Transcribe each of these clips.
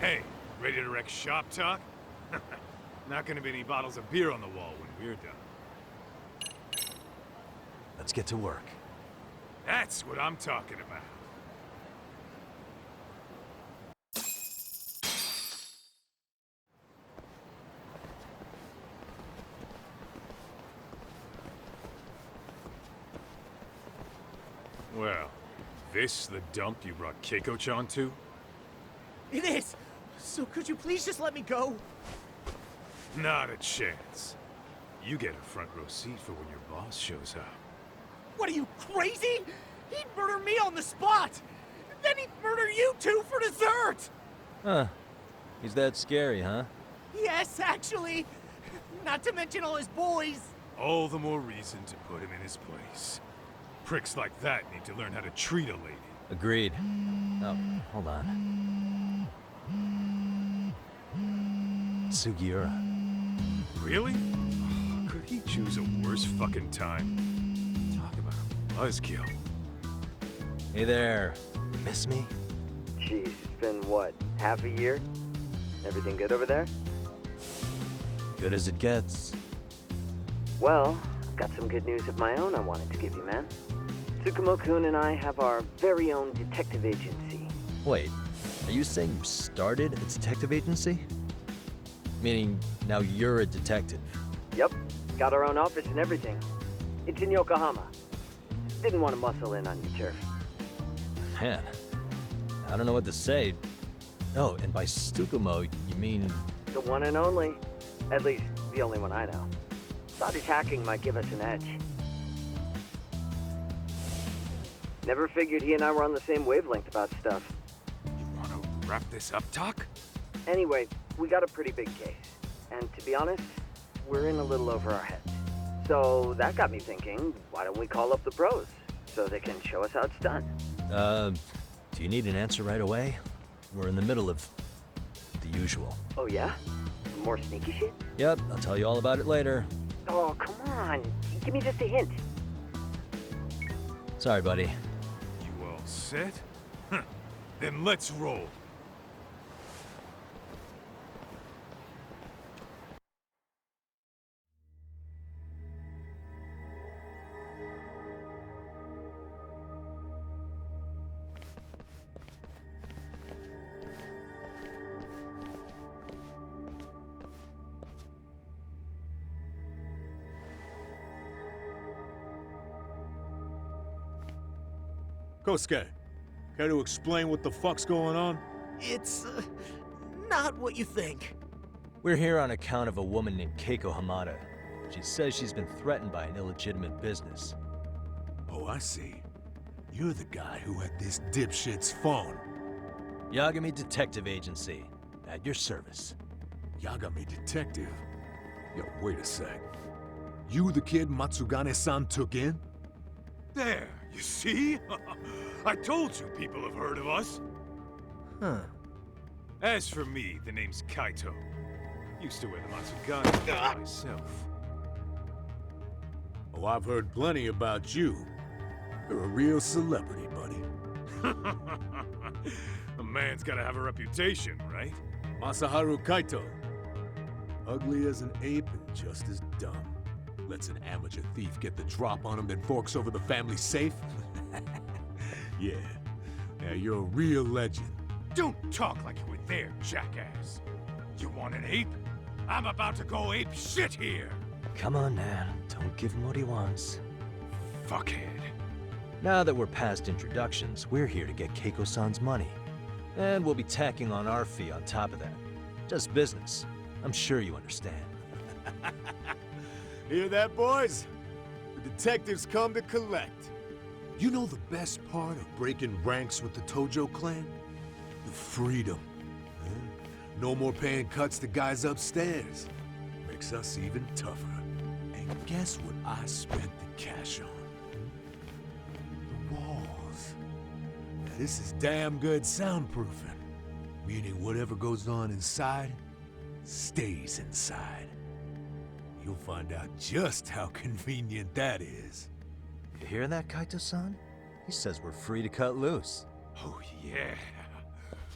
Hey, ready to wreck shop talk? Not gonna be any bottles of beer on the wall when we're done. Let's get to work. That's what I'm talking about. Well, this the dump you brought Keiko-chan to? It is! So could you please just let me go? Not a chance. You get a front row seat for when your boss shows up. What are you, crazy? He'd murder me on the spot! Then he'd murder you two for dessert! Huh. He's that scary, huh? Yes, actually. Not to mention all his boys. All the more reason to put him in his place. Pricks like that need to learn how to treat a lady. Agreed. Oh, hold on. Sugiura. Really? Could he choose a worse fucking time? Talk about a buzzkill. Hey there. Miss me? Jeez, it's been what, half a year? Everything good over there? Good as it gets. Well, I've got some good news of my own I wanted to give you, man. Tsukumo-kun and I have our very own detective agency. Wait, are you saying you started a detective agency? Meaning, now you're a detective? Yep, got our own office and everything. It's in Yokohama. Didn't want to muscle in on your turf. Man, I don't know what to say. Oh, and by Tsukumo, you mean... The one and only. At least, the only one I know. Thought his hacking might give us an edge. Never figured he and I were on the same wavelength about stuff. You wanna wrap this up, Doc? Anyway, we got a pretty big case. And to be honest, we're in a little over our heads. So that got me thinking, why don't we call up the pros? So they can show us how it's done. Do you need an answer right away? We're in the middle of the usual. Oh yeah? More sneaky shit? Yep, I'll tell you all about it later. Oh, come on. Give me just a hint. Sorry, buddy. You all set? Then let's roll. Kosuke, care to explain what the fuck's going on? It's, not what you think. We're here on account of a woman named Keiko Hamada. She says she's been threatened by an illegitimate business. Oh, I see. You're the guy who had this dipshit's phone. Yagami Detective Agency. At your service. Yagami Detective? Yo, wait a sec. You the kid Matsugane-san took in? There, you see? I told you people have heard of us. Huh. As for me, the name's Kaito. Used to wear the Matsugane myself. Oh, I've heard plenty about you. You're a real celebrity, buddy. A man's gotta have a reputation, right? Masaharu Kaito. Ugly as an ape and just as dumb. Lets an amateur thief get the drop on him, then forks over the family safe? Yeah. Now you're a real legend. Don't talk like you were there, jackass. You want an ape? I'm about to go ape shit here. Come on, man. Don't give him what he wants. Fuckhead. Now that we're past introductions, we're here to get Keiko-san's money. And we'll be tacking on our fee on top of that. Just business. I'm sure you understand. Hear that, boys? The detectives come to collect. You know the best part of breaking ranks with the Tojo clan? The freedom. Huh? No more paying cuts to guys upstairs. Makes us even tougher. And guess what I spent the cash on? The walls. Now, this is damn good soundproofing. Meaning whatever goes on inside, stays inside. You'll find out just how convenient that is. You hear that, Kaito-san? He says we're free to cut loose. Oh yeah.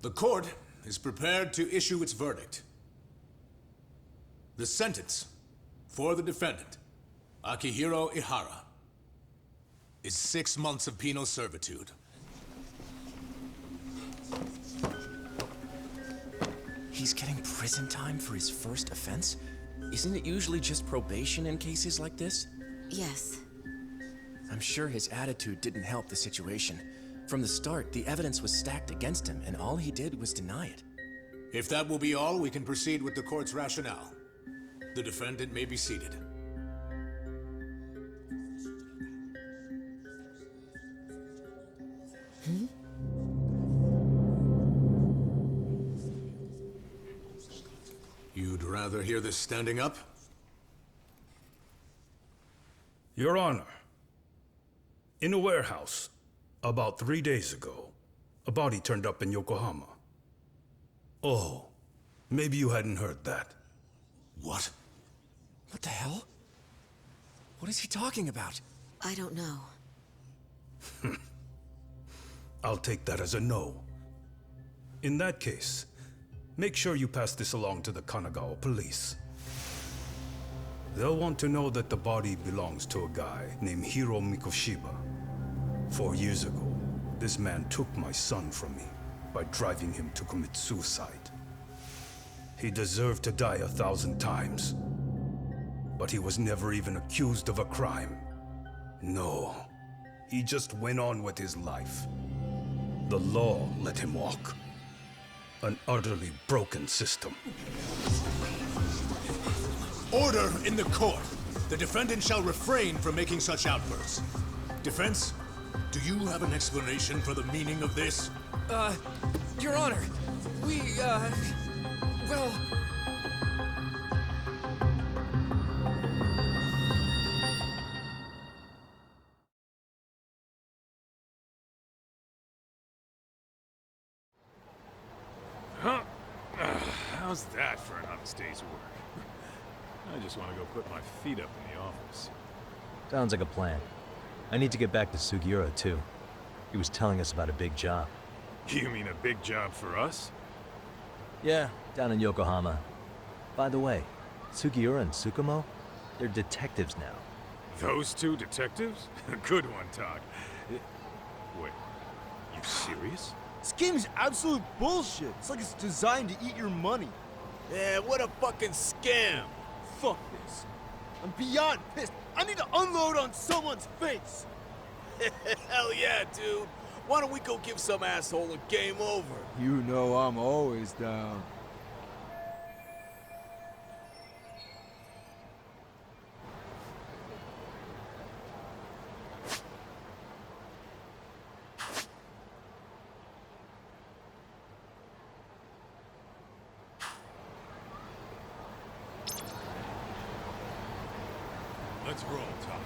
The court is prepared to issue its verdict. The sentence for the defendant, Akihiro Ihara, is 6 months of penal servitude. He's getting prison time for his first offense? Isn't it usually just probation in cases like this? Yes. I'm sure his attitude didn't help the situation. From the start, the evidence was stacked against him, and all he did was deny it. If that will be all, we can proceed with the court's rationale. The defendant may be seated. You'd rather hear this standing up? Your Honor, in a warehouse, about 3 days ago, a body turned up in Yokohama. Oh, maybe you hadn't heard that. What? What the hell? What is he talking about? I don't know. I'll take that as a no. In that case, make sure you pass this along to the Kanagawa police. They'll want to know that the body belongs to a guy named Hiro Mikoshiba. 4 years ago, this man took my son from me by driving him to commit suicide. He deserved to die 1,000 times, but he was never even accused of a crime. No, he just went on with his life. The law let him walk. An utterly broken system. Order in the court! The defendant shall refrain from making such outbursts. Defense, do you have an explanation for the meaning of this? Your Honor, well... Huh? How's that for an honest day's work? I just want to go put my feet up in the office. Sounds like a plan. I need to get back to Sugiura, too. He was telling us about a big job. You mean a big job for us? Yeah, down in Yokohama. By the way, Sugiura and Tsukumo, they're detectives now. Those two detectives? Good one, Todd. Wait, you serious? This game is absolute bullshit. It's like it's designed to eat your money. Yeah, what a fucking scam! Fuck this. I'm beyond pissed. I need to unload on someone's face. Hell yeah, dude. Why don't we go give some asshole a game over? You know I'm always down. Let's roll, Todd.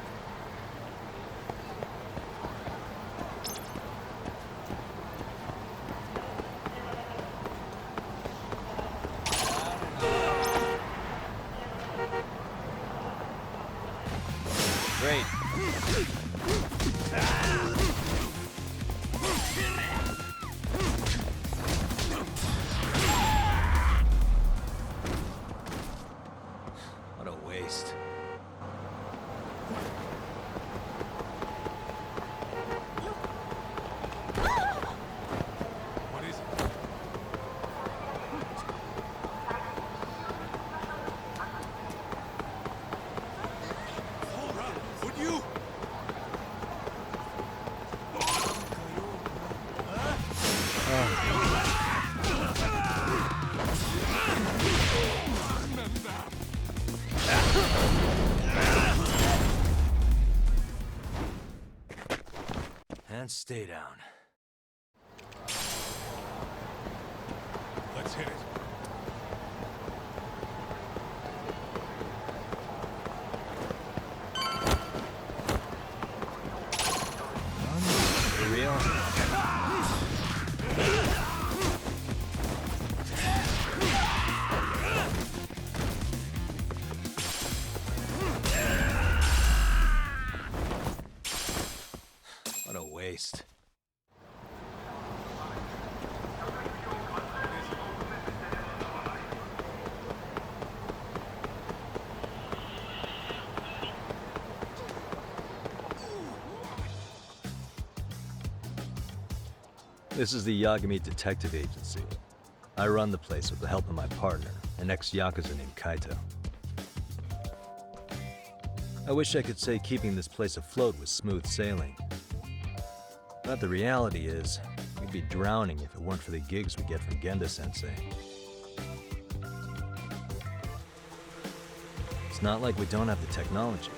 Great. What a waste. What is it? Hold up, would you? And stay down. Let's hit it. For real? What a waste. This is the Yagami Detective Agency. I run the place with the help of my partner, an ex-Yakuza named Kaito. I wish I could say keeping this place afloat was smooth sailing. But the reality is, we'd be drowning if it weren't for the gigs we get from Genda-sensei. It's not like we don't have the technology.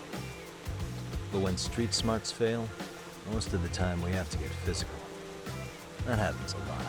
But when street smarts fail, most of the time we have to get physical. That happens a lot.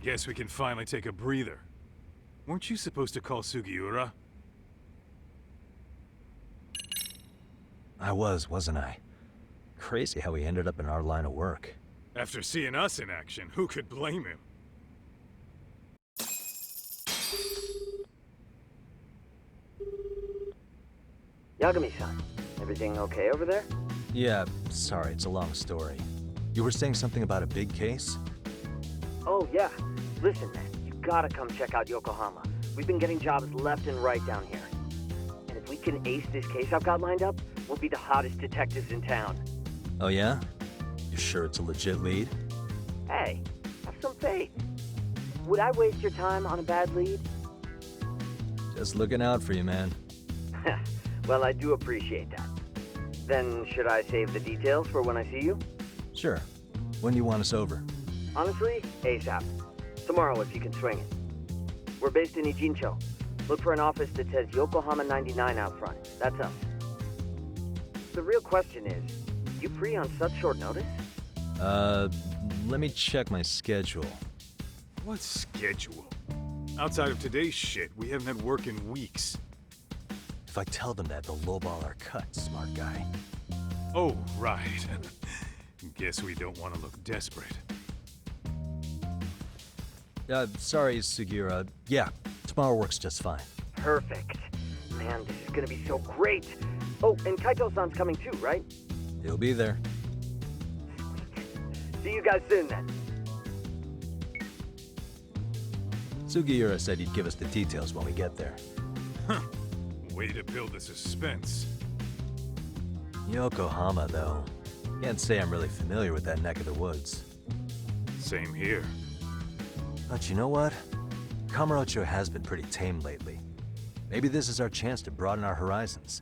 Guess we can finally take a breather. Weren't you supposed to call Sugiura? I wasn't I? Crazy how he ended up in our line of work. After seeing us in action, who could blame him? Yagami-san, everything okay over there? Yeah, sorry, it's a long story. You were saying something about a big case? Oh, yeah. Listen, man, you gotta come check out Yokohama. We've been getting jobs left and right down here. And if we can ace this case I've got lined up, we'll be the hottest detectives in town. Oh yeah? You sure it's a legit lead? Hey, have some faith. Would I waste your time on a bad lead? Just looking out for you, man. Well, I do appreciate that. Then should I save the details for when I see you? Sure. When do you want us over? Honestly, ASAP. Tomorrow if you can swing it. We're based in Ijincho. Look for an office that says Yokohama 99 out front. That's us. The real question is, you free on such short notice? Let me check my schedule. What schedule? Outside of today's shit, we haven't had work in weeks. If I tell them that, they'll lowball our cut, smart guy. Oh, right. Guess we don't want to look desperate. Sorry, Sugiura. Yeah, tomorrow works just fine. Perfect. Man, this is gonna be so great. Oh, and Kaito-san's coming too, right? He'll be there. See you guys soon then. Sugiura said he'd give us the details when we get there. Huh. Way to build the suspense. Yokohama, though. Can't say I'm really familiar with that neck of the woods. Same here. But you know what? Kamurocho has been pretty tame lately. Maybe this is our chance to broaden our horizons.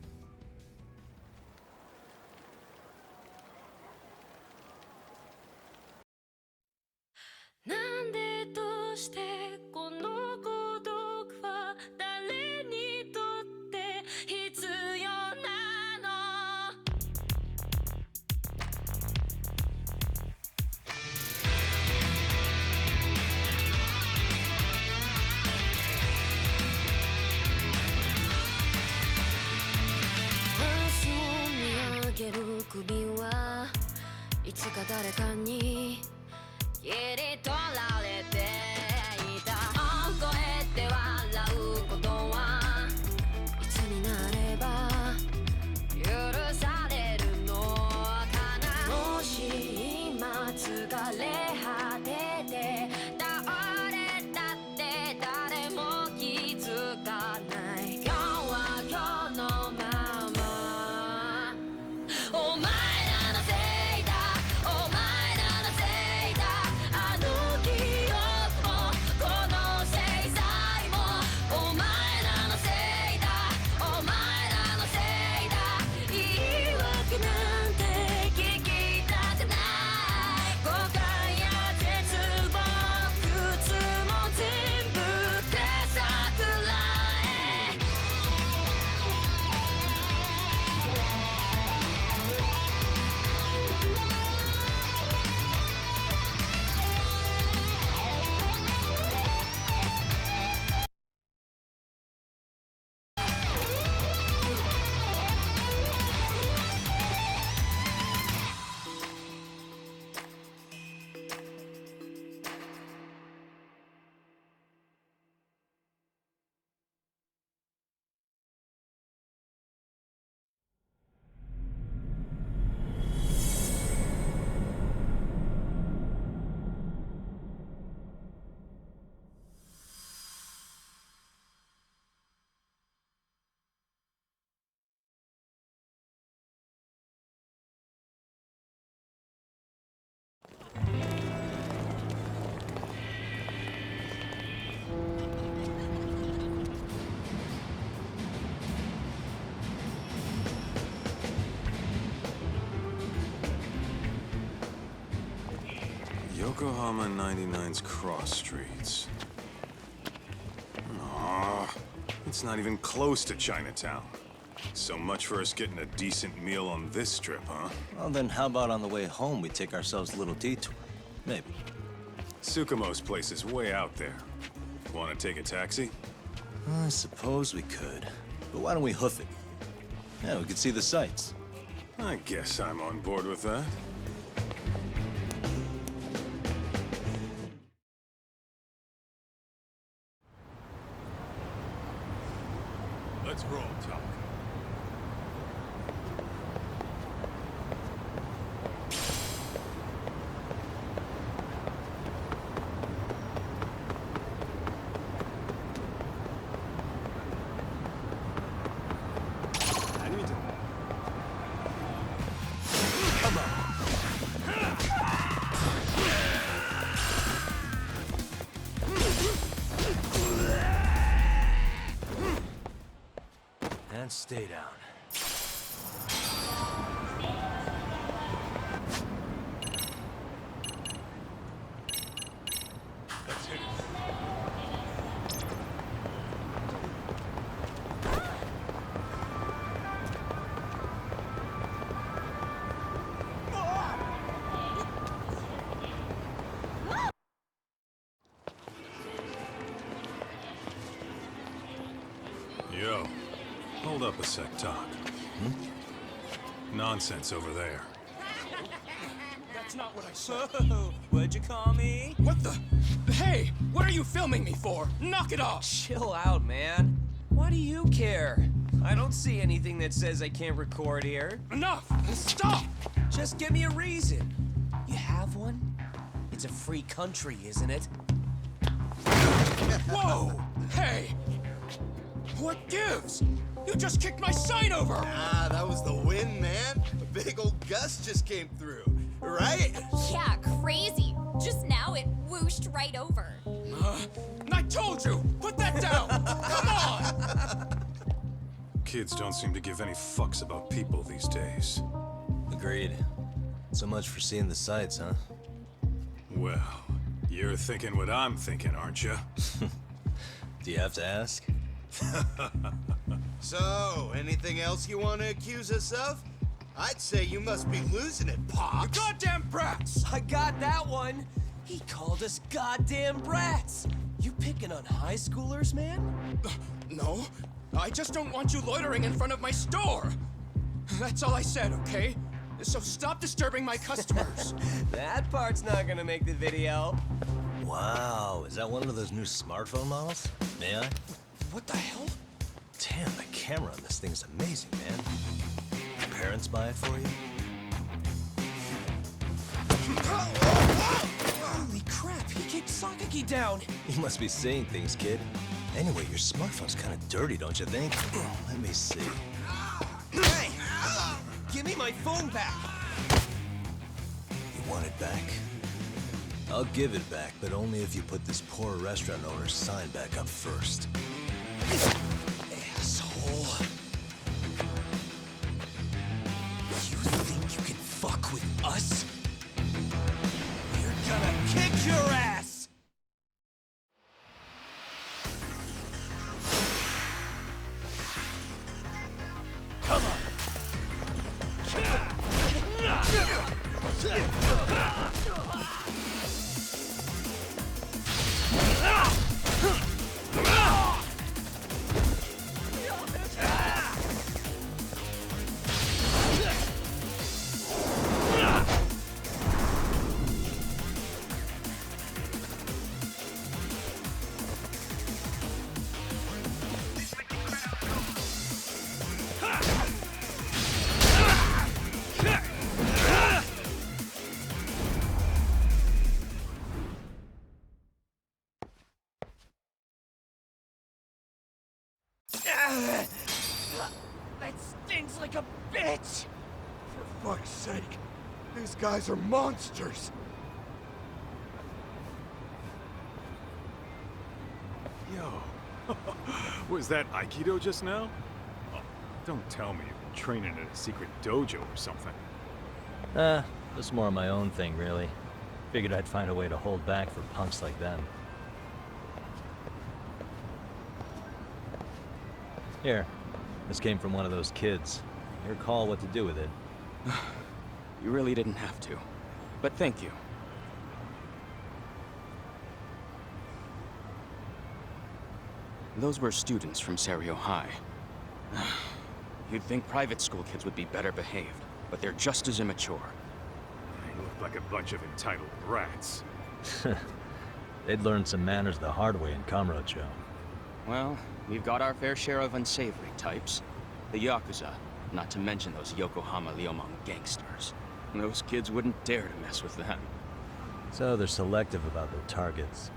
Yokohama 99's cross streets. Aw, it's not even close to Chinatown. So much for us getting a decent meal on this trip, huh? Well, then how about on the way home we take ourselves a little detour? Maybe. Tsukumo's place is way out there. Want to take a taxi? I suppose we could. But why don't we hoof it? Yeah, we could see the sights. I guess I'm on board with that. Let's roll, Talk. And stay down. Let's hit it. Yo, hold up a sec, Talk. Nonsense over there. That's not what I said. What'd you call me? What the? Hey, what are you filming me for? Knock it off! Chill out, man. Why do you care? I don't see anything that says I can't record here. Enough! Stop! Just give me a reason. You have one? It's a free country, isn't it? Whoa! Hey! What gives? You just kicked my sign over! Ah, that was the wind, man. A big old gust just came through, right? Yeah, crazy. Just now it whooshed right over. I told you! Put that down! Come on! Kids don't seem to give any fucks about people these days. Agreed. So much for seeing the sights, huh? Well, you're thinking what I'm thinking, aren't you? Do you have to ask? So, anything else you want to accuse us of? I'd say you must be losing it, Pops. You goddamn brats! I got that one. He called us goddamn brats. You picking on high schoolers, man? No, I just don't want you loitering in front of my store. That's all I said, okay? So stop disturbing my customers. That part's not gonna make the video. Wow, is that one of those new smartphone models? May I? What the hell? Damn, the camera on this thing's amazing, man. Your parents buy it for you? Holy crap, he kicked Sakaki down. You must be seeing things, kid. Anyway, your smartphone's kind of dirty, don't you think? Let me see. Hey! Give me my phone back! You want it back? I'll give it back, but only if you put this poor restaurant owner's sign back up first. Asshole. You think you can fuck with us? We're gonna kick your ass! Come on! That stings like a bitch! For fuck's sake, these guys are monsters! Yo, was that Aikido just now? Oh, don't tell me you've been training at a secret dojo or something. That's more of my own thing, really. Figured I'd find a way to hold back for punks like them. Here, this came from one of those kids. Your call what to do with it. You really didn't have to. But thank you. Those were students from Serio High. You'd think private school kids would be better behaved, but they're just as immature. They look like a bunch of entitled brats. They'd learned some manners the hard way in Kamurocho. Well, we've got our fair share of unsavory types. The Yakuza, not to mention those Yokohama Liumang gangsters. Those kids wouldn't dare to mess with them. So they're selective about their targets.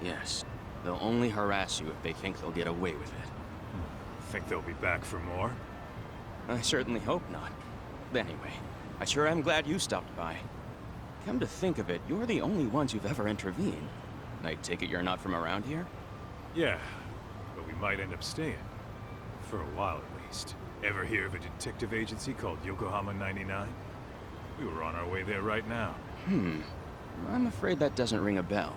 Yes. They'll only harass you if they think they'll get away with it. Think they'll be back for more? I certainly hope not. Anyway, I sure am glad you stopped by. Come to think of it, you're the only ones who've ever intervened. I take it you're not from around here? Yeah, but we might end up staying. For a while at least. Ever hear of a detective agency called Yokohama 99? We were on our way there right now. I'm afraid that doesn't ring a bell.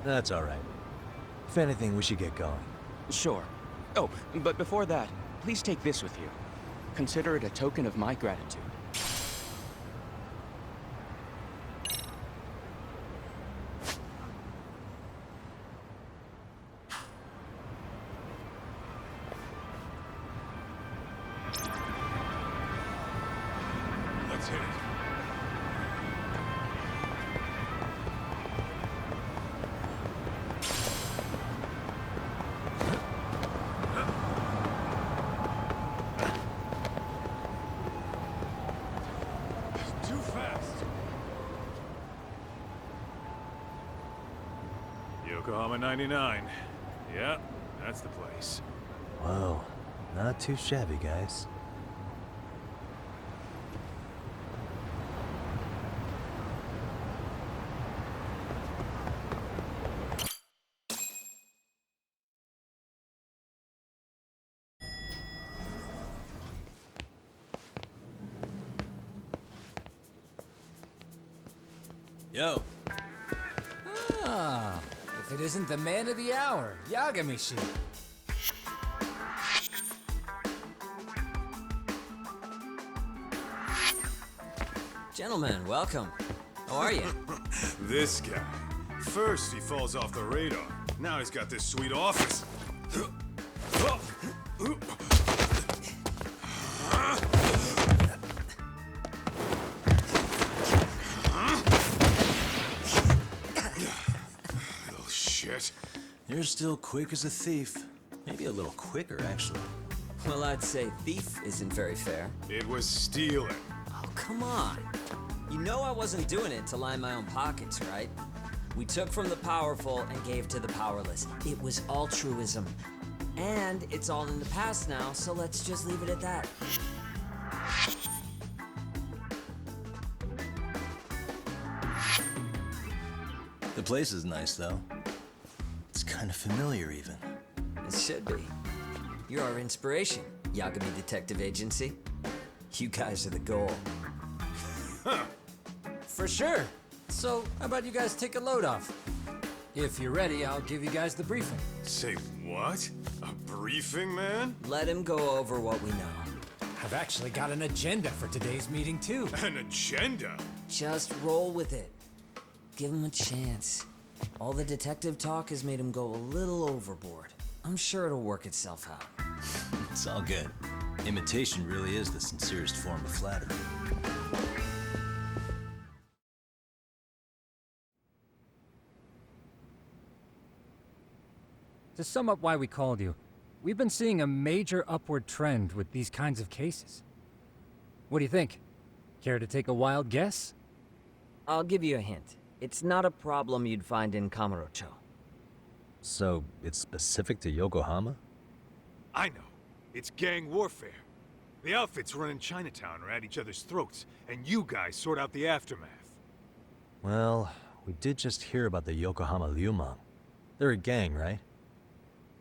That's all right. If anything, we should get going. Sure. Oh, but before that, please take this with you. Consider it a token of my gratitude. Let's hit it. Too fast. Yokohama 99. Yeah, that's the place. Whoa, not too shabby, guys. Yo. Ah, if it isn't the man of the hour, Yagami-shi. Gentlemen, welcome. How are you? This guy. First he falls off the radar. Now he's got this sweet office. Little shit. You're still quick as a thief. Maybe a little quicker, actually. Well, I'd say thief isn't very fair. It was stealing. Oh, come on. You know I wasn't doing it to line my own pockets, right? We took from the powerful and gave to the powerless. It was altruism. And it's all in the past now, so let's just leave it at that. The place is nice, though. It's kind of familiar, even. It should be. You're our inspiration, Yagami Detective Agency. You guys are the goal. For sure. So, how about you guys take a load off? If you're ready, I'll give you guys the briefing. Say what? A briefing, man? Let him go over what we know. I've actually got an agenda for today's meeting, too. An agenda? Just roll with it. Give him a chance. All the detective talk has made him go a little overboard. I'm sure it'll work itself out. It's all good. Imitation really is the sincerest form of flattery. To sum up why we called you, we've been seeing a major upward trend with these kinds of cases. What do you think? Care to take a wild guess? I'll give you a hint. It's not a problem you'd find in Kamurocho. So, it's specific to Yokohama? I know. It's gang warfare. The outfits running Chinatown are at each other's throats, and you guys sort out the aftermath. Well, we did just hear about the Yokohama Liumang. They're a gang, right?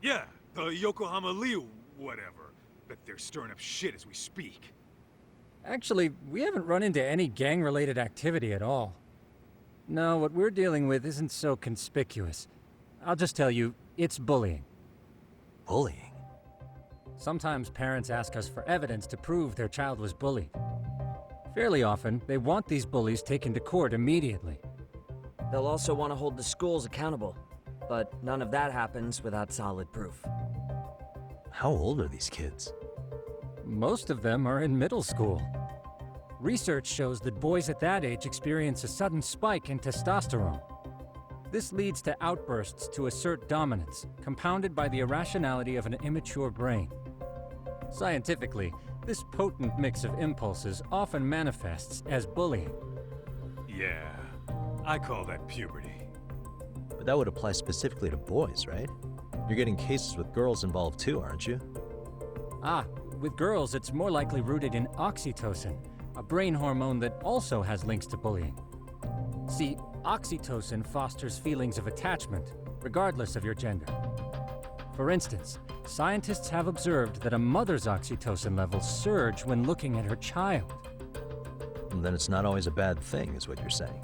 Yeah, the Yokohama Liu, whatever. Bet they're stirring up shit as we speak. Actually, we haven't run into any gang-related activity at all. No, what we're dealing with isn't so conspicuous. I'll just tell you, it's bullying. Bullying? Sometimes parents ask us for evidence to prove their child was bullied. Fairly often, they want these bullies taken to court immediately. They'll also want to hold the schools accountable, but none of that happens without solid proof. How old are these kids? Most of them are in middle school. Research shows that boys at that age experience a sudden spike in testosterone. This leads to outbursts to assert dominance, compounded by the irrationality of an immature brain. Scientifically, this potent mix of impulses often manifests as bullying. Yeah, I call that puberty. But that would apply specifically to boys, right? You're getting cases with girls involved too, aren't you? Ah, with girls it's more likely rooted in oxytocin, a brain hormone that also has links to bullying. See, oxytocin fosters feelings of attachment, regardless of your gender. For instance, scientists have observed that a mother's oxytocin levels surge when looking at her child. And then it's not always a bad thing, is what you're saying.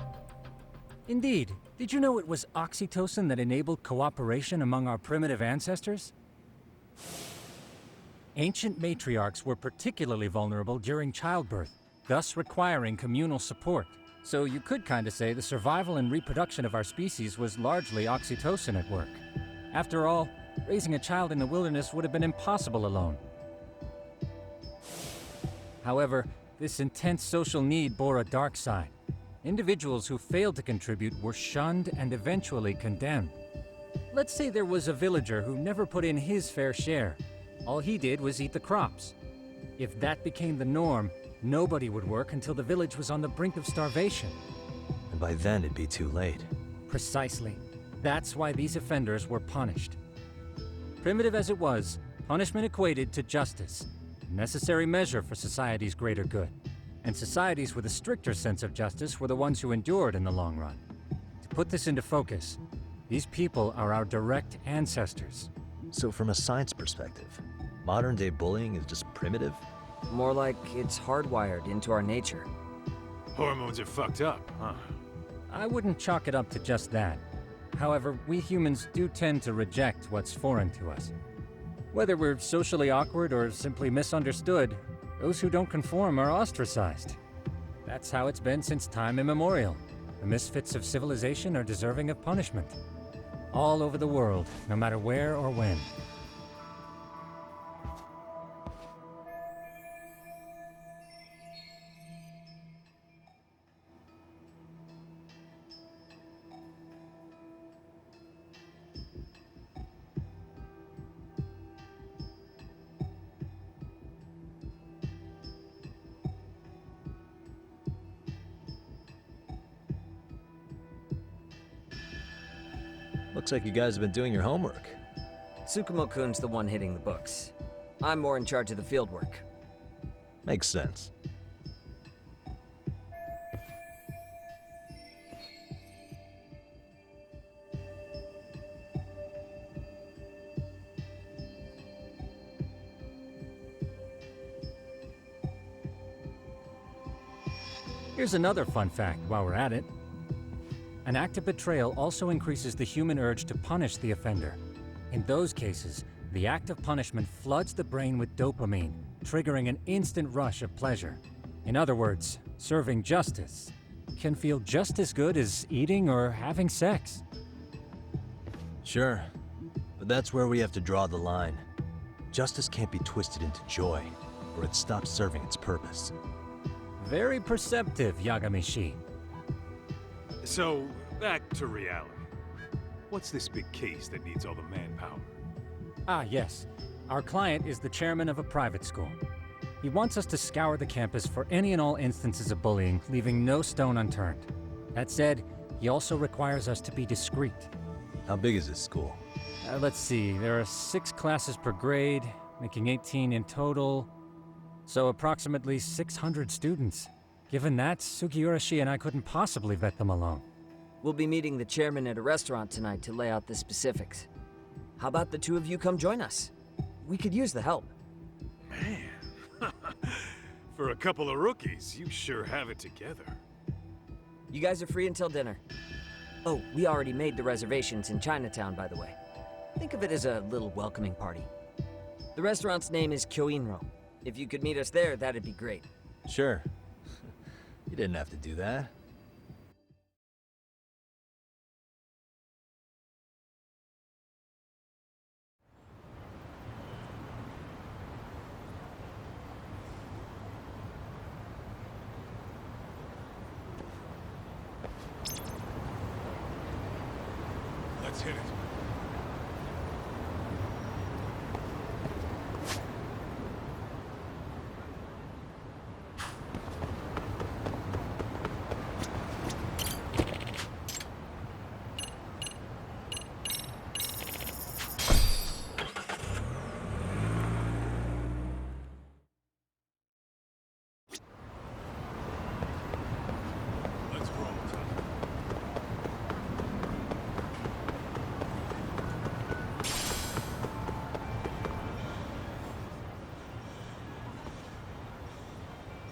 Indeed. Did you know it was oxytocin that enabled cooperation among our primitive ancestors? Ancient matriarchs were particularly vulnerable during childbirth, thus requiring communal support. So you could kinda say the survival and reproduction of our species was largely oxytocin at work. After all, raising a child in the wilderness would have been impossible alone. However, this intense social need bore a dark side. Individuals who failed to contribute were shunned and eventually condemned. Let's say there was a villager who never put in his fair share. All he did was eat the crops. If that became the norm, nobody would work until the village was on the brink of starvation. And by then it'd be too late. Precisely. That's why these offenders were punished. Primitive as it was, punishment equated to justice, a necessary measure for society's greater good. And societies with a stricter sense of justice were the ones who endured in the long run. To put this into focus, these people are our direct ancestors. So from a science perspective, modern-day bullying is just primitive? More like it's hardwired into our nature. Hormones are fucked up, huh? I wouldn't chalk it up to just that. However, we humans do tend to reject what's foreign to us. Whether we're socially awkward or simply misunderstood, those who don't conform are ostracized. That's how it's been since time immemorial. The misfits of civilization are deserving of punishment. All over the world, no matter where or when. Looks like you guys have been doing your homework. Tsukumo-kun's the one hitting the books. I'm more in charge of the field work. Makes sense. Here's another fun fact while we're at it. An act of betrayal also increases the human urge to punish the offender. In those cases, the act of punishment floods the brain with dopamine, triggering an instant rush of pleasure. In other words, serving justice can feel just as good as eating or having sex. Sure, but that's where we have to draw the line. Justice can't be twisted into joy, or it stops serving its purpose. Very perceptive, Yagamishi. So, back to reality. What's this big case that needs all the manpower? Ah, yes. Our client is the chairman of a private school. He wants us to scour the campus for any and all instances of bullying, leaving no stone unturned. That said, he also requires us to be discreet. How big is this school? Let's see, there are 6 classes per grade, making 18 in total. So approximately 600 students. Given that, Sugiurashi and I couldn't possibly vet them alone. We'll be meeting the chairman at a restaurant tonight to lay out the specifics. How about the two of you come join us? We could use the help. Man, for a couple of rookies, you sure have it together. You guys are free until dinner. Oh, we already made the reservations in Chinatown, by the way. Think of it as a little welcoming party. The restaurant's name is Kyoinro. If you could meet us there, that'd be great. Sure. You didn't have to do that. Let's hit it. Let's roll, Tom.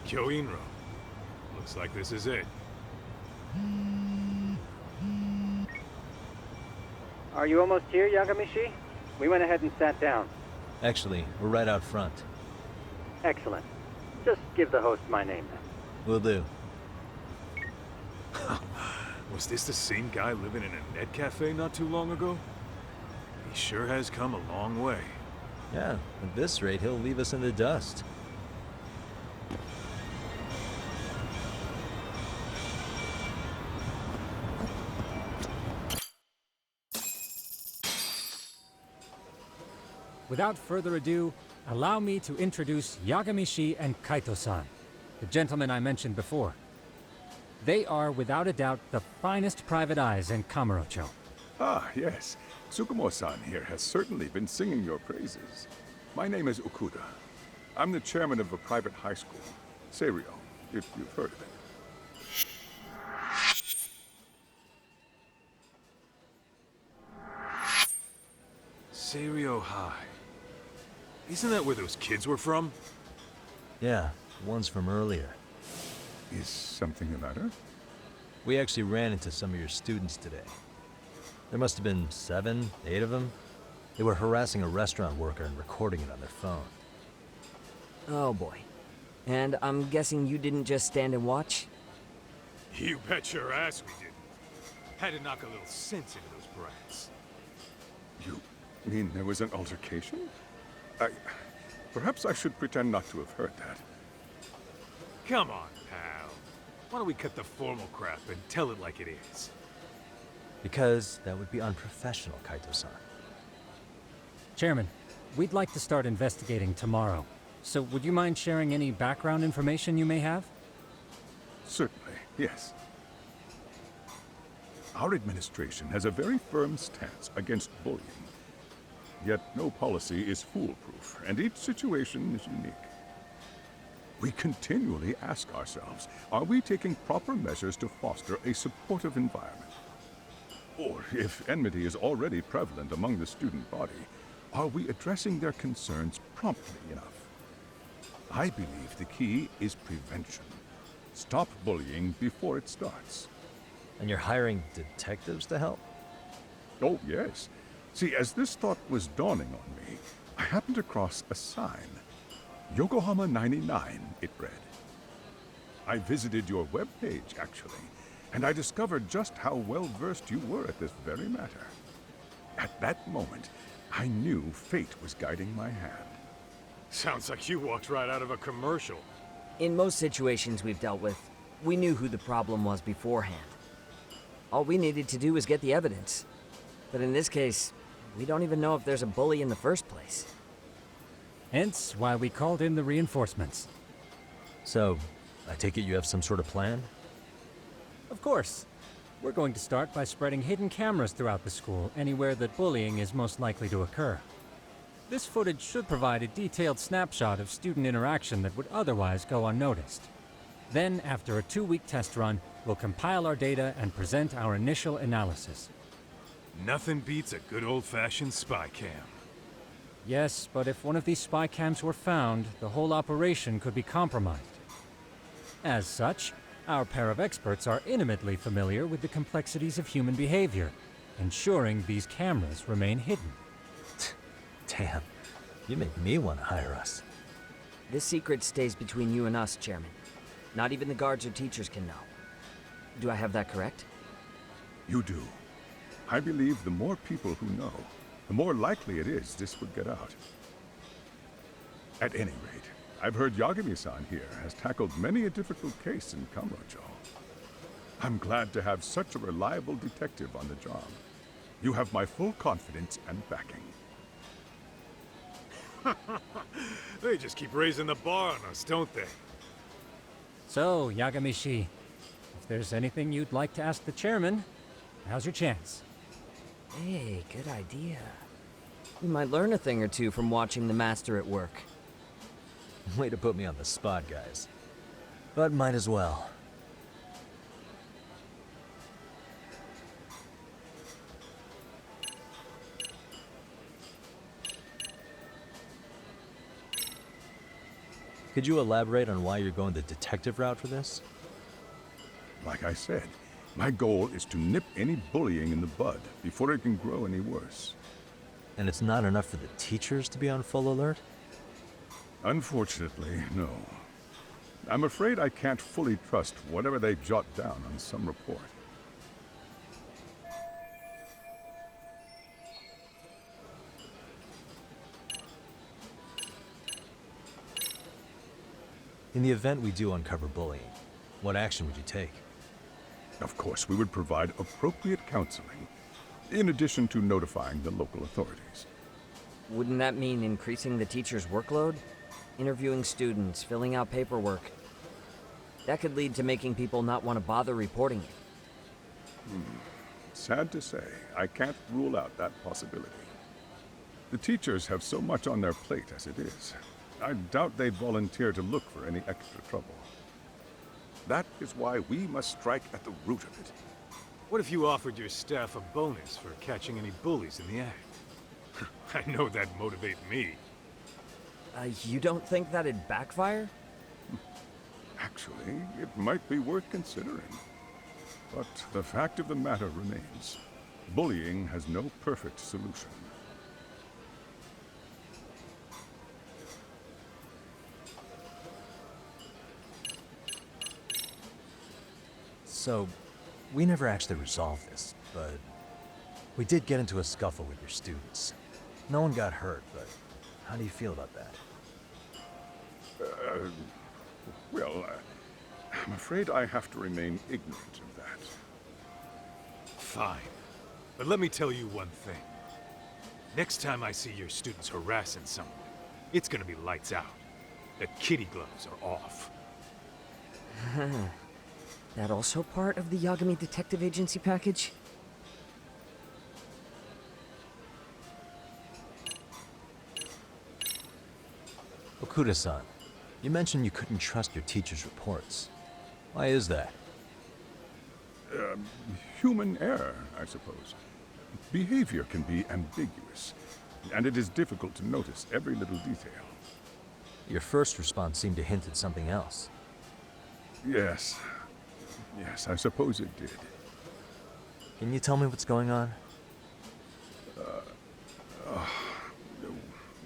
Kyoinro. Looks like this is it. Are you almost here, Yagamishi? We went ahead and sat down. Actually, we're right out front. Excellent. Just give the host my name then. Will do. Was this the same guy living in a net cafe not too long ago? He sure has come a long way. Yeah, at this rate, he'll leave us in the dust. Without further ado, allow me to introduce Yagamishi and Kaito-san, the gentlemen I mentioned before. They are, without a doubt, the finest private eyes in Kamurocho. Ah, yes. Tsukumo-san here has certainly been singing your praises. My name is Okuda. I'm the chairman of a private high school, Seiryo, if you've heard of it. Seiryo High. Isn't that where those kids were from? Yeah, one's from earlier. Is something the matter? We actually ran into some of your students today. There must have been 7, 8 of them. They were harassing a restaurant worker and recording it on their phone. Oh boy. And I'm guessing you didn't just stand and watch? You bet your ass we didn't. Had to knock a little sense into those brats. You mean there was an altercation? Perhaps I should pretend not to have heard that. Come on, pal. Why don't we cut the formal crap and tell it like it is? Because that would be unprofessional, Kaito-san. Chairman, we'd like to start investigating tomorrow. So would you mind sharing any background information you may have? Certainly, yes. Our administration has a very firm stance against bullying. Yet no policy is foolproof, and each situation is unique. We continually ask ourselves, are we taking proper measures to foster a supportive environment? Or, if enmity is already prevalent among the student body, are we addressing their concerns promptly enough? I believe the key is prevention. Stop bullying before it starts. And you're hiring detectives to help? Oh, yes. See, as this thought was dawning on me, I happened across a sign. Yokohama 99, it read. I visited your webpage, actually, and I discovered just how well-versed you were at this very matter. At that moment, I knew fate was guiding my hand. Sounds like you walked right out of a commercial. In most situations we've dealt with, we knew who the problem was beforehand. All we needed to do was get the evidence. But in this case, we don't even know if there's a bully in the first place. Hence why we called in the reinforcements. So, I take it you have some sort of plan? Of course. We're going to start by spreading hidden cameras throughout the school, anywhere that bullying is most likely to occur. This footage should provide a detailed snapshot of student interaction that would otherwise go unnoticed. Then, after a 2-week test run, we'll compile our data and present our initial analysis. Nothing beats a good old-fashioned spy cam. Yes, but if one of these spy cams were found, the whole operation could be compromised. As such, Our pair of experts are intimately familiar with the complexities of human behavior, ensuring these cameras remain hidden. Damn, you make me want to hire us. This secret stays between you and us, Chairman. Not even the guards or teachers can know. Do I have that correct? You do. I believe the more people who know, the more likely it is this would get out. At any rate, I've heard Yagami-san here has tackled many a difficult case in Kamurocho. I'm glad to have such a reliable detective on the job. You have my full confidence and backing. They just keep raising the bar on us, don't they? So, Yagami-shi, if there's anything you'd like to ask the chairman, now's your chance. Hey, good idea. We might learn a thing or two from watching the master at work. Way to put me on the spot, guys. But might as well. Could you elaborate on why you're going the detective route for this? Like I said, my goal is to nip any bullying in the bud before it can grow any worse. And it's not enough for the teachers to be on full alert? Unfortunately, no. I'm afraid I can't fully trust whatever they jot down on some report. In the event we do uncover bullying, what action would you take? Of course, we would provide appropriate counseling, in addition to notifying the local authorities. Wouldn't that mean increasing the teacher's workload? Interviewing students, filling out paperwork. That could lead to making people not want to bother reporting it. Sad to say, I can't rule out that possibility. The teachers have so much on their plate as it is. I doubt they'd volunteer to look for any extra trouble. That is why we must strike at the root of it. What if you offered your staff a bonus for catching any bullies in the act? I know that'd motivate me. You don't think that'd backfire? Actually, it might be worth considering. But the fact of the matter remains. Bullying has no perfect solution. So, we never actually resolved this, but we did get into a scuffle with your students. No one got hurt, but how do you feel about that? I'm afraid I have to remain ignorant of that. Fine. But let me tell you one thing. Next time I see your students harassing someone, it's gonna be lights out. The kitty gloves are off. That also part of the Yagami Detective Agency package? Okuda-san, you mentioned you couldn't trust your teacher's reports. Why is that? Human error, I suppose. Behavior can be ambiguous, and it is difficult to notice every little detail. Your first response seemed to hint at something else. Yes. Yes, I suppose it did. Can you tell me what's going on?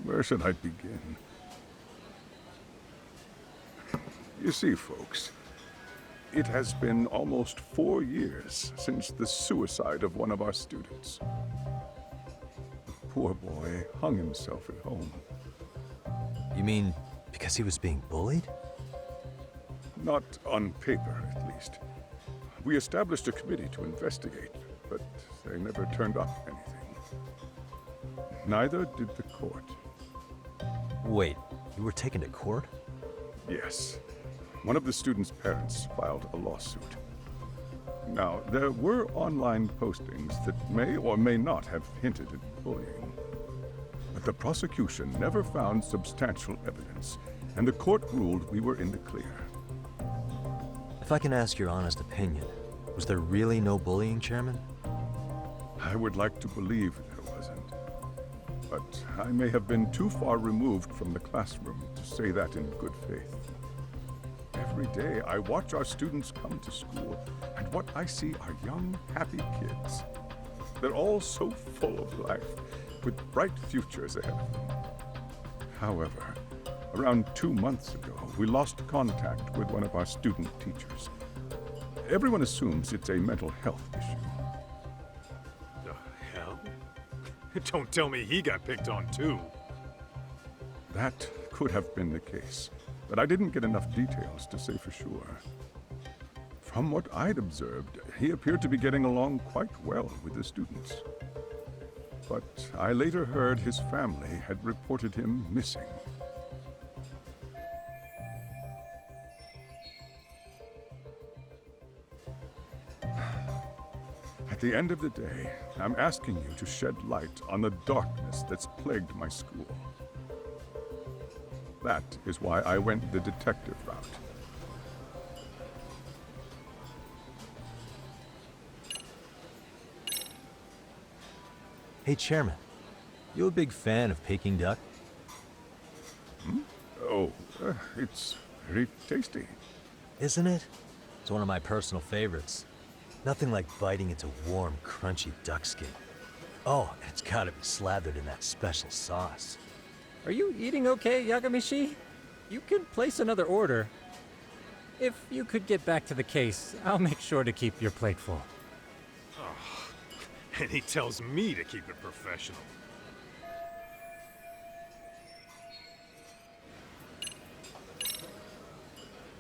Where should I begin? You see, folks, it has been almost 4 years since the suicide of one of our students. The poor boy hung himself at home. You mean because he was being bullied? Not on paper, at least. We established a committee to investigate, but they never turned up anything. Neither did the court. Wait, you were taken to court? Yes. One of the students' parents filed a lawsuit. Now, there were online postings that may or may not have hinted at bullying. But the prosecution never found substantial evidence, and the court ruled we were in the clear. If I can ask your honest opinion, was there really no bullying, Chairman? I would like to believe there wasn't. But I may have been too far removed from the classroom to say that in good faith. Every day I watch our students come to school, and what I see are young, happy kids. They're all so full of life, with bright futures ahead of them. However, around 2 months ago, we lost contact with one of our student teachers. Everyone assumes it's a mental health issue. The hell? Don't tell me he got picked on too. That could have been the case, but I didn't get enough details to say for sure. From what I'd observed, he appeared to be getting along quite well with the students. But I later heard his family had reported him missing. At the end of the day, I'm asking you to shed light on the darkness that's plagued my school. That is why I went the detective route. Hey, Chairman. You a big fan of Peking duck? Oh, it's very tasty. Isn't it? It's one of my personal favorites. Nothing like biting into warm, crunchy duck skin. Oh, and it's gotta be slathered in that special sauce. Are you eating okay, Yagamishi? You can place another order. If you could get back to the case, I'll make sure to keep your plate full. Oh, and he tells me to keep it professional.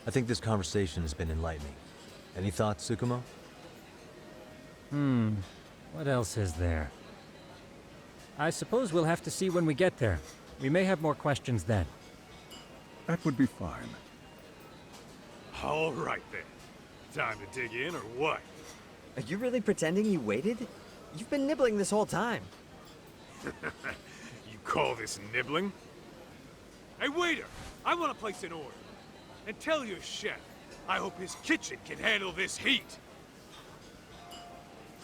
I think this conversation has been enlightening. Any thoughts, Tsukumo? What else is there? I suppose we'll have to see when we get there. We may have more questions then. That would be fine. All right then. Time to dig in or what? Are you really pretending you waited? You've been nibbling this whole time. You call this nibbling? Hey waiter, I want to place an order. And tell your chef, I hope his kitchen can handle this heat.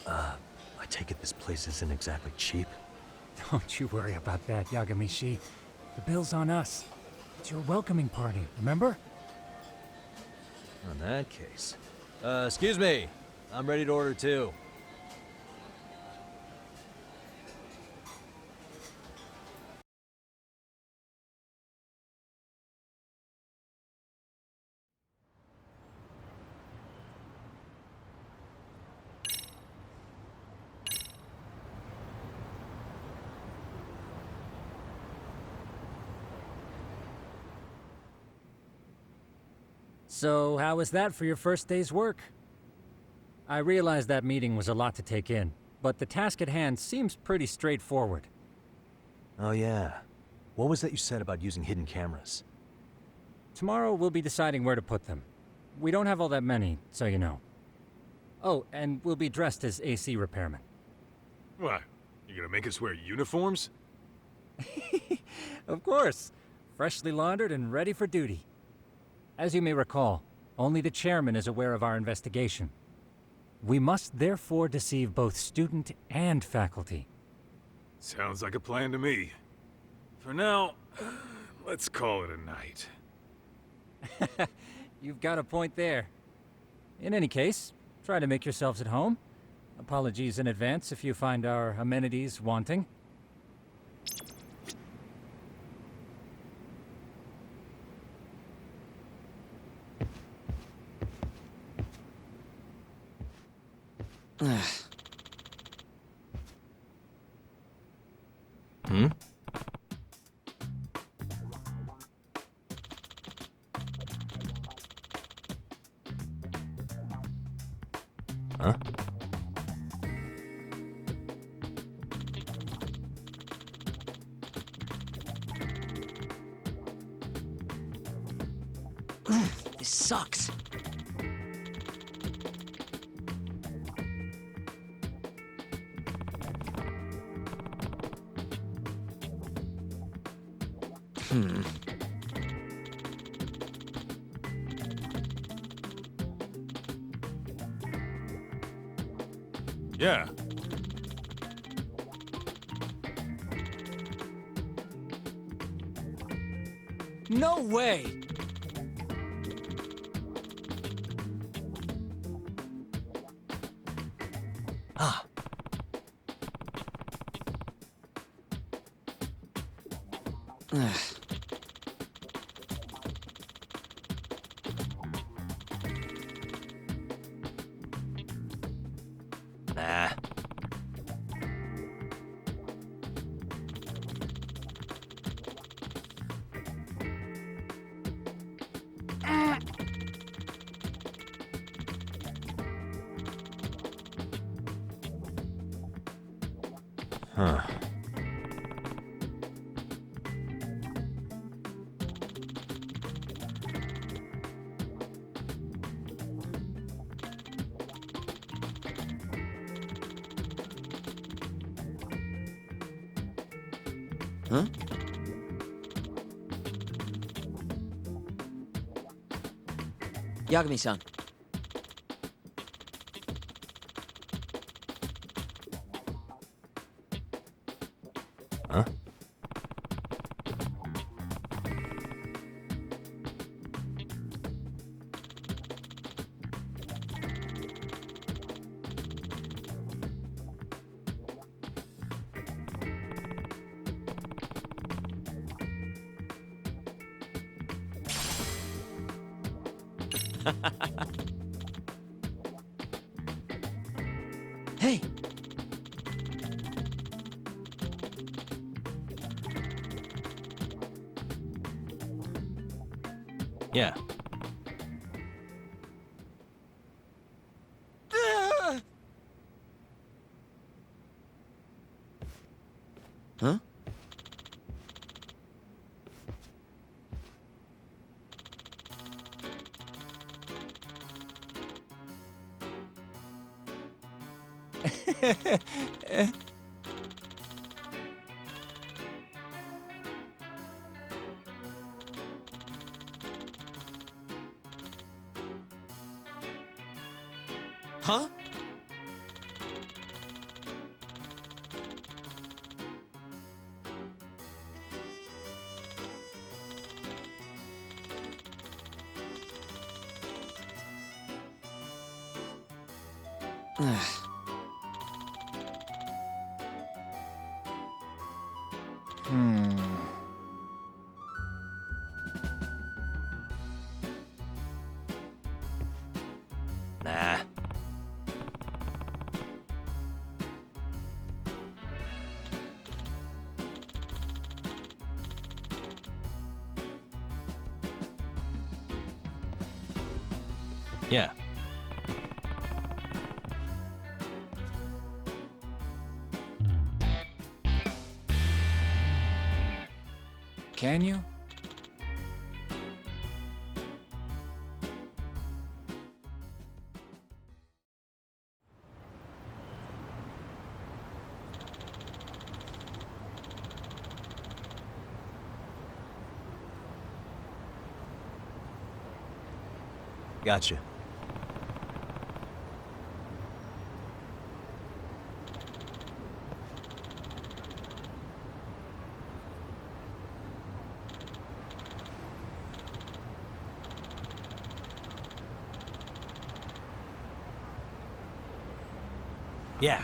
I take it this place isn't exactly cheap? Don't you worry about that, Yagamishi. The bill's on us. It's your welcoming party, remember? In that case. Excuse me. I'm ready to order too. So, how was that for your first day's work? I realize that meeting was a lot to take in, but the task at hand seems pretty straightforward. Oh yeah. What was that you said about using hidden cameras? Tomorrow we'll be deciding where to put them. We don't have all that many, so you know. Oh, and we'll be dressed as AC repairmen. What? You gonna make us wear uniforms? Of course. Freshly laundered and ready for duty. As you may recall, only the chairman is aware of our investigation. We must therefore deceive both student and faculty. Sounds like a plan to me. For now, let's call it a night. You've got a point there. In any case, try to make yourselves at home. Apologies in advance if you find our amenities wanting. Hmm? Huh? This sucks. Yeah. No way! Nah. Huh. Huh? Yagami-san. Huh? Hey! Yeah. Huh? Huh? Nah. Yeah. Can you? Gotcha. Yeah.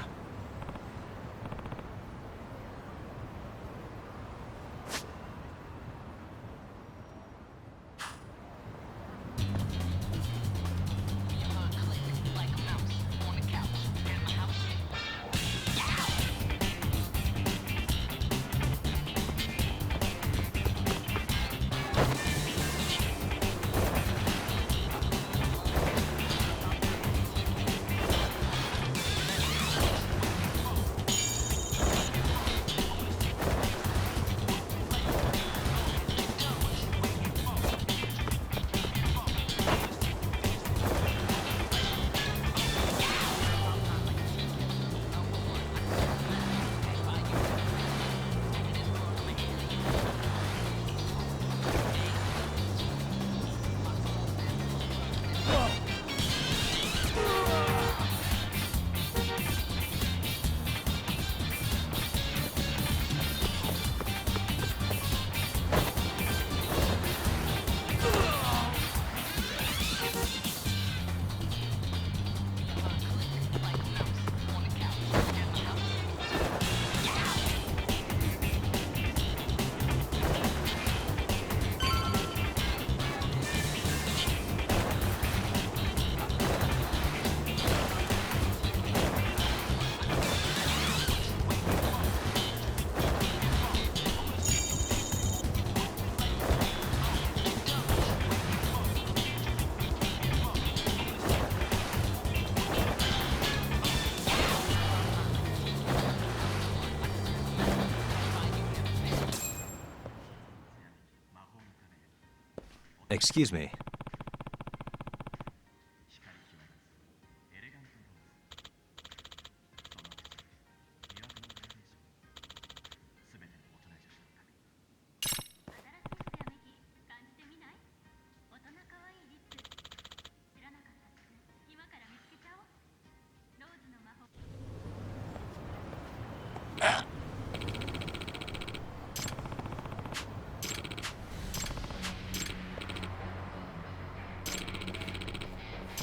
Excuse me.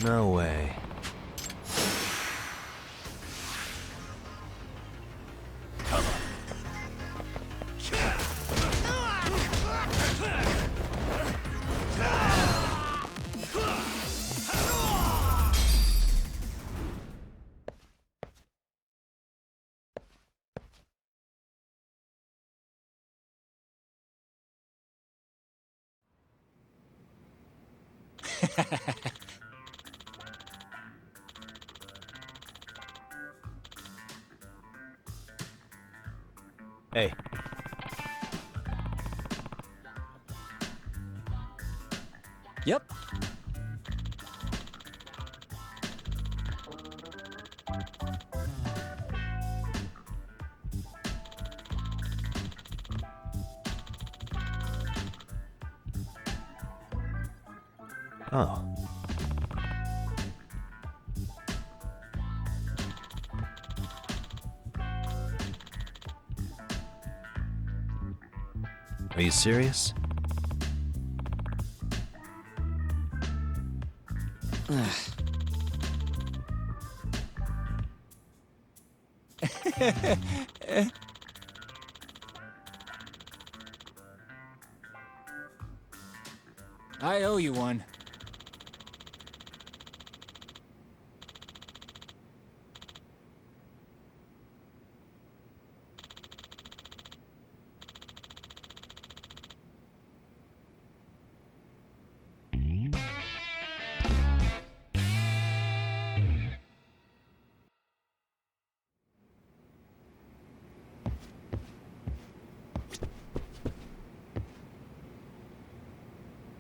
No way. Come on. Hey. Yep. Oh. Are you serious? I owe you one.